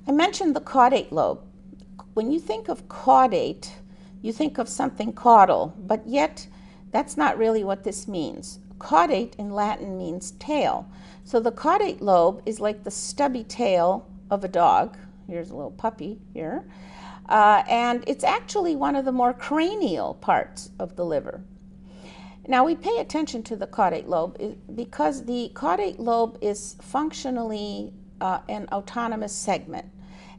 I mentioned the caudate lobe. When you think of caudate, you think of something caudal, but yet that's not really what this means. Caudate in Latin means tail. So the caudate lobe is like the stubby tail of a dog. Here's a little puppy here. And it's actually one of the more cranial parts of the liver. Now we pay attention to the caudate lobe because the caudate lobe is functionally an autonomous segment.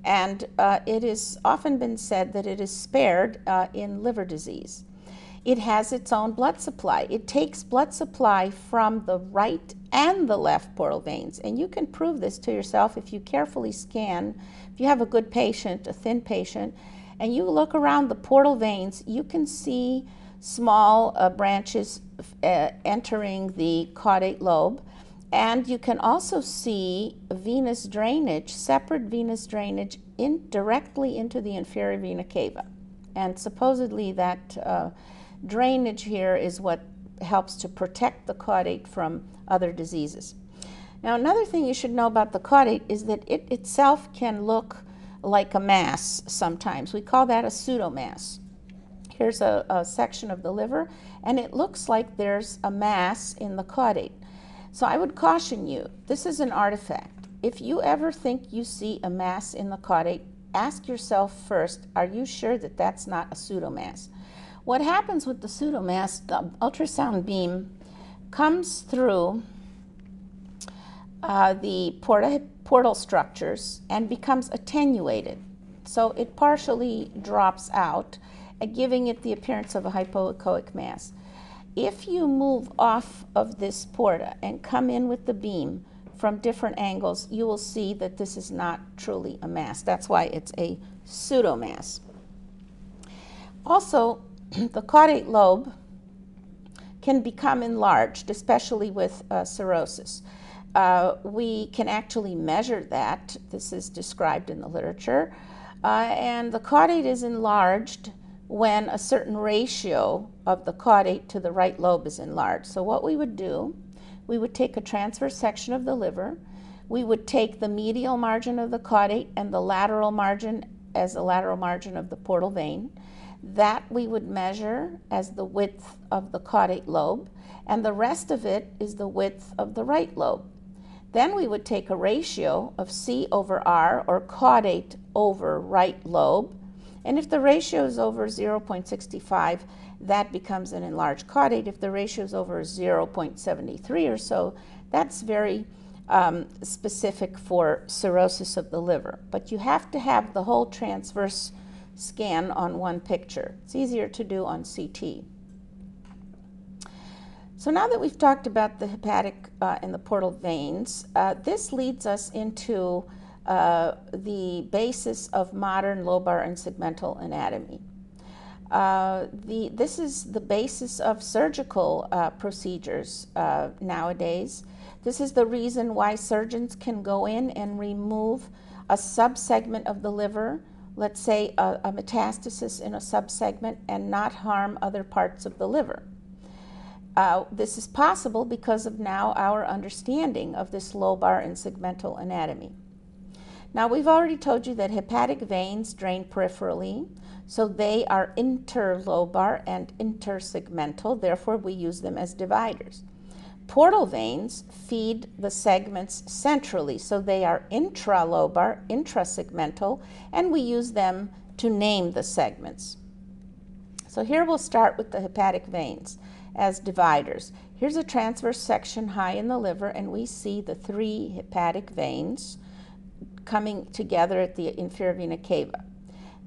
And it has often been said that it is spared in liver disease. It has its own blood supply. It takes blood supply from the right and the left portal veins. And you can prove this to yourself if you carefully scan. If you have a good patient, a thin patient, and you look around the portal veins, you can see small branches entering the caudate lobe. And you can also see venous drainage, separate venous drainage directly into the inferior vena cava. And supposedly that drainage here is what helps to protect the caudate from other diseases. Now, another thing you should know about the caudate is that it itself can look like a mass sometimes. We call that a pseudomass. Here's a section of the liver, and it looks like there's a mass in the caudate. So I would caution you, this is an artifact. If you ever think you see a mass in the caudate, ask yourself first, are you sure that that's not a pseudomass? What happens with the pseudomass, the ultrasound beam comes through the portal structures and becomes attenuated. So it partially drops out, giving it the appearance of a hypoechoic mass. If you move off of this porta and come in with the beam from different angles, you will see that this is not truly a mass. That's why it's a pseudomass. Also, the caudate lobe can become enlarged, especially with cirrhosis. We can actually measure that. This is described in the literature. And the caudate is enlarged when a certain ratio of the caudate to the right lobe is enlarged. So what we would do, we would take a transverse section of the liver, we would take the medial margin of the caudate and the lateral margin as the lateral margin of the portal vein. That we would measure as the width of the caudate lobe, and the rest of it is the width of the right lobe. Then we would take a ratio of C over R, or caudate over right lobe, and if the ratio is over 0.65, that becomes an enlarged caudate. If the ratio is over 0.73 or so, that's very specific for cirrhosis of the liver. But you have to have the whole transverse scan on one picture. It's easier to do on CT. So now that we've talked about the hepatic and the portal veins, this leads us into the basis of modern lobar and segmental anatomy. This is the basis of surgical procedures nowadays. This is the reason why surgeons can go in and remove a subsegment of the liver, let's say a metastasis in a subsegment, and not harm other parts of the liver. This is possible because of now our understanding of this lobar and segmental anatomy. Now, we've already told you that hepatic veins drain peripherally, so they are interlobar and intersegmental, therefore we use them as dividers. Portal veins feed the segments centrally, so they are intralobar, intrasegmental, and we use them to name the segments. So here we'll start with the hepatic veins as dividers. Here's a transverse section high in the liver, and we see the 3 hepatic veins coming together at the inferior vena cava.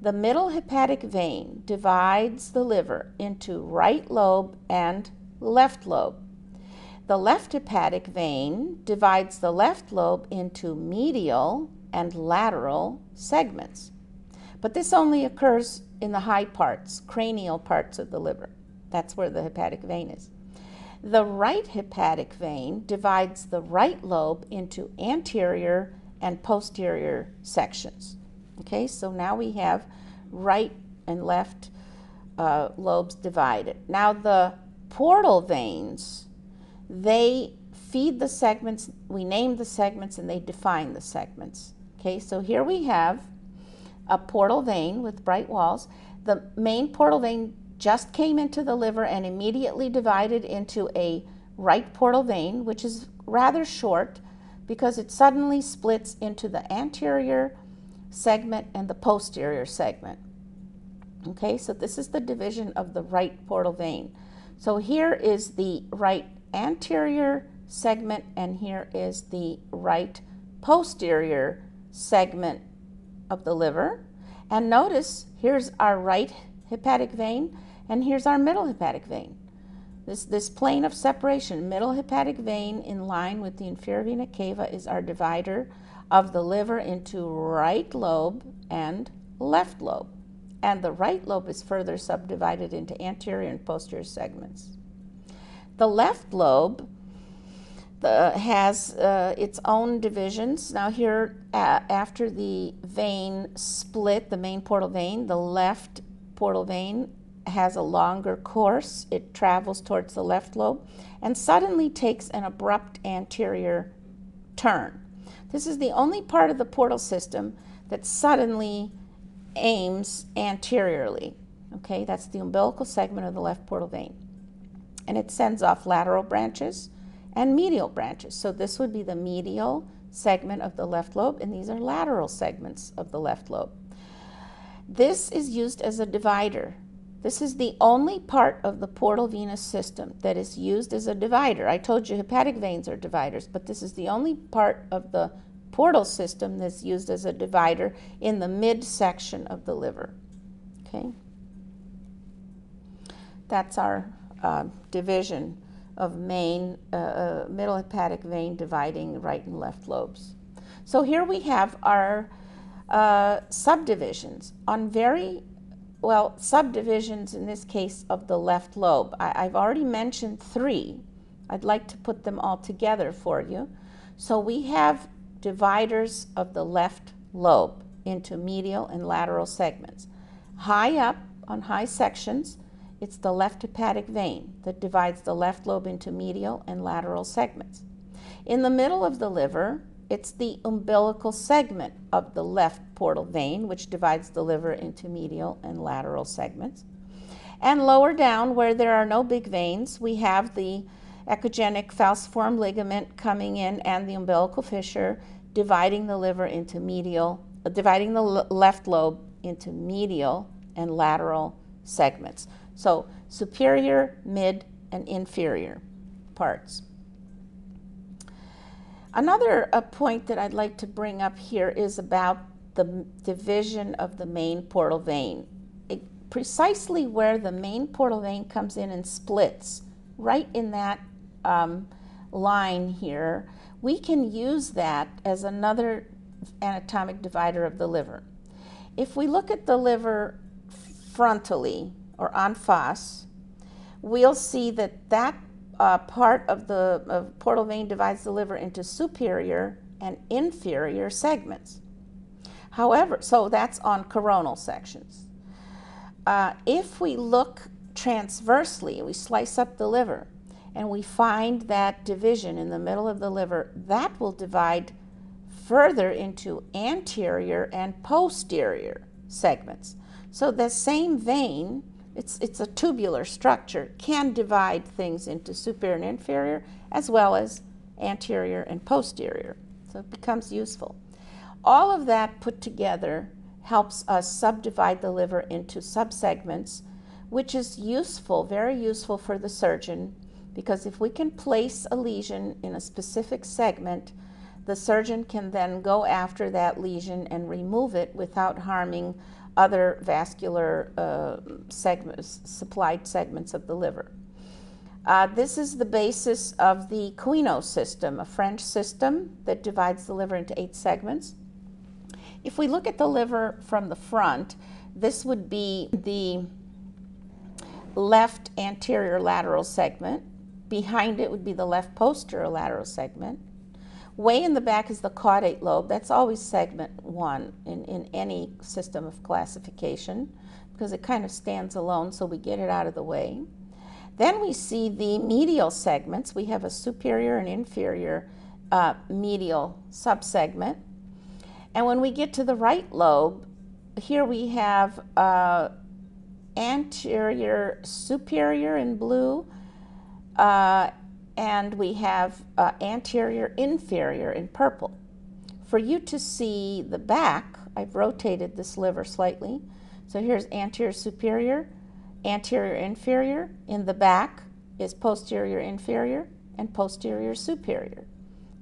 The middle hepatic vein divides the liver into right lobe and left lobe. The left hepatic vein divides the left lobe into medial and lateral segments. But this only occurs in the high parts, cranial parts of the liver. That's where the hepatic vein is. The right hepatic vein divides the right lobe into anterior and posterior sections. Okay, so now we have right and left lobes divided. Now the portal veins, they feed the segments, we name the segments and they define the segments. Okay, so here we have a portal vein with bright walls. The main portal vein just came into the liver and immediately divided into a right portal vein, which is rather short because it suddenly splits into the anterior segment and the posterior segment. Okay, so this is the division of the right portal vein. So here is the right anterior segment and here is the right posterior segment of the liver. And notice here's our right hepatic vein and here's our middle hepatic vein. This plane of separation, middle hepatic vein in line with the inferior vena cava, is our divider of the liver into right lobe and left lobe. And the right lobe is further subdivided into anterior and posterior segments. The left lobe has its own divisions. Now here, after the vein split, the main portal vein, the left portal vein has a longer course. It travels towards the left lobe and suddenly takes an abrupt anterior turn. This is the only part of the portal system that suddenly aims anteriorly. Okay, that's the umbilical segment of the left portal vein. And it sends off lateral branches and medial branches. So this would be the medial segment of the left lobe, and these are lateral segments of the left lobe. This is used as a divider. This is the only part of the portal venous system that is used as a divider. I told you hepatic veins are dividers, but this is the only part of the portal system that's used as a divider in the midsection of the liver. Okay? That's our division of middle hepatic vein dividing right and left lobes. So here we have our subdivisions on subdivisions in this case of the left lobe. I've already mentioned 3. I'd like to put them all together for you. So we have dividers of the left lobe into medial and lateral segments. High up on high sections, it's the left hepatic vein that divides the left lobe into medial and lateral segments. In the middle of the liver, it's the umbilical segment of the left portal vein, which divides the liver into medial and lateral segments. And lower down, where there are no big veins, we have the echogenic falciform ligament coming in and the umbilical fissure dividing the liver into dividing the left lobe into medial and lateral segments. So superior, mid, and inferior parts. Another point that I'd like to bring up here is about the division of the main portal vein. Precisely where the main portal vein comes in and splits, right in that line here, we can use that as another anatomic divider of the liver. If we look at the liver frontally or en face, we'll see that part of the portal vein divides the liver into superior and inferior segments. However, so that's on coronal sections. If we look transversely, we slice up the liver, and we find that division in the middle of the liver, that will divide further into anterior and posterior segments. So the same vein, it's a tubular structure, can divide things into superior and inferior as well as anterior and posterior. So it becomes useful. All of that put together helps us subdivide the liver into subsegments, which is useful, very useful for the surgeon, because if we can place a lesion in a specific segment, the surgeon can then go after that lesion and remove it without harming other vascular supplied segments of the liver. This is the basis of the Quino system, a French system that divides the liver into 8 segments. If we look at the liver from the front, this would be the left anterior lateral segment. Behind it would be the left posterior lateral segment. Way in the back is the caudate lobe. That's always segment 1 in any system of classification because it kind of stands alone, so we get it out of the way. Then we see the medial segments. We have a superior and inferior medial subsegment. And when we get to the right lobe, here we have anterior superior in blue, and we have anterior inferior in purple. For you to see the back, I've rotated this liver slightly. So here's anterior superior, anterior inferior. In the back is posterior inferior and posterior superior.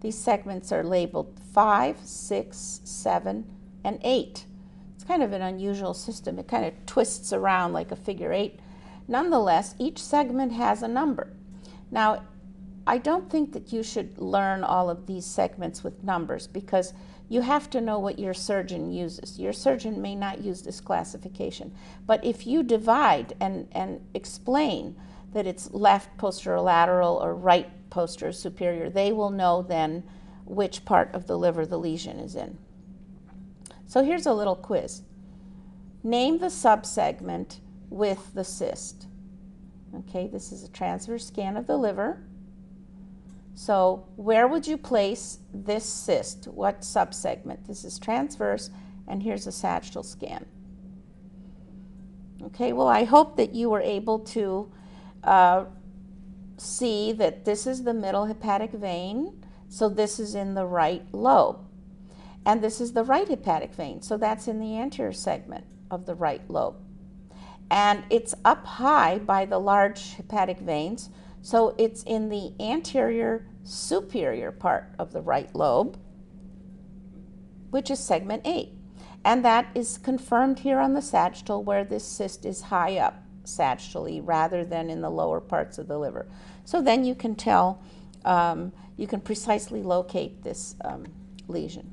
These segments are labeled 5, 6, 7, and 8. It's kind of an unusual system. It kind of twists around like a figure 8. Nonetheless, each segment has a number. Now, I don't think that you should learn all of these segments with numbers because you have to know what your surgeon uses. Your surgeon may not use this classification. But if you divide and explain that it's left posterolateral or right posterior superior, they will know then which part of the liver the lesion is in. So here's a little quiz. Name the subsegment with the cyst. Okay, this is a transverse scan of the liver. So where would you place this cyst? What subsegment? This is transverse, and here's a sagittal scan. Okay, well, I hope that you were able to see that this is the middle hepatic vein, so this is in the right lobe. And this is the right hepatic vein, so that's in the anterior segment of the right lobe. And it's up high by the large hepatic veins, so it's in the anterior superior part of the right lobe, which is segment 8. And that is confirmed here on the sagittal, where this cyst is high up sagittally rather than in the lower parts of the liver. So then you can tell, you can precisely locate this lesion.